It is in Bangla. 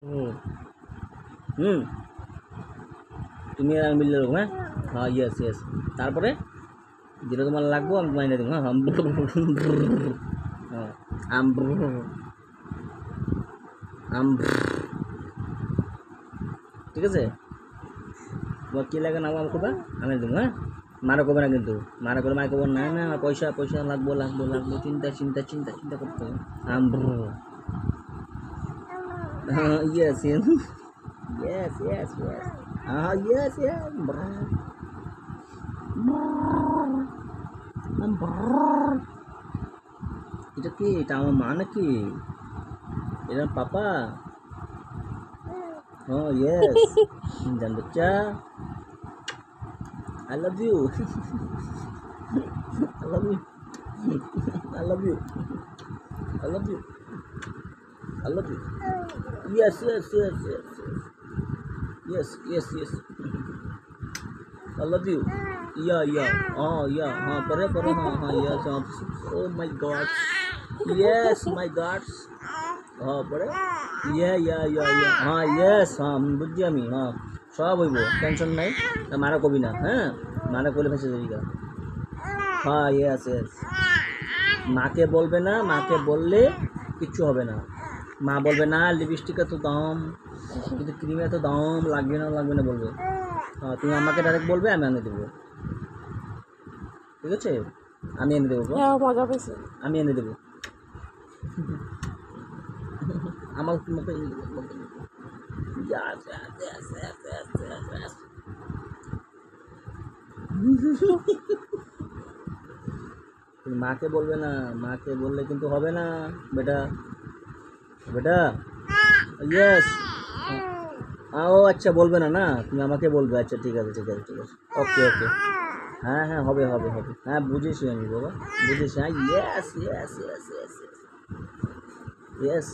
হুম হুম তুমি আর আমি মিললে হ্যাঁ হ্যাঁ ইয়েস ইয়েস তারপরে যেটা তোমার লাগবো আমি তোমায় এনে দেবো হ্যাঁ হ্যাঁ আম আম ঠিক আছে তোমার কী লাগে না আমার করবা আমি এনে দেবো হ্যাঁ মারা করবে না কিন্তু মারা করে মারা করবো না না পয়সা পয়সা লাগবো লাগবো লাগবো চিন্তা চিন্তা চিন্তা চিন্তা করতে হবে um yes yes yes yes yes হ্যাঁ ইয়েস ইয়েস এটা কি এটা আমার মা নাকি এটা পাপা हाँ यस जान बच्चा I love you I love you I love you I love you I love you yes yes yes yes yes yes yes I love you या हाँ परे हाँ हाँ यस हाँ oh my God yes my God हाँ परे हाँ यस हाँ बुझी আমি हाँ সব হইব টেনশন নাই মারা কবি না হ্যাঁ মারা করলে ফেসে যাবি গা হ্যাঁ ইয়েস ইয়েস মাকে বলবে না মাকে বললে কিচ্ছু হবে না মা বলবে না লিপস্টিক এত দাম কিন্তু ক্রিম এত দাম লাগবে না বলবে হ্যাঁ তুমি আমাকে ডাইরেক্ট বলবে আমি এনে দেবো ঠিক আছে আমি এনে দেবো মজা পেয়েছে আমি এনে দেবো আমার তোমাকে yes yes yes yes yes yes yes তুমি মাকে বলবে না মাকে বললে কিন্তু হবে না বেটা বেটা ইয়েস ও আচ্ছা বলবে না না তুমি আমাকে বলবে আচ্ছা ঠিক আছে ঠিক আছে ঠিক আছে ওকে ওকে হ্যাঁ হ্যাঁ হবে হবে হবে হ্যাঁ বুঝেছি আমি বাবা বুঝেছি হ্যাঁ yes yes yes yes yes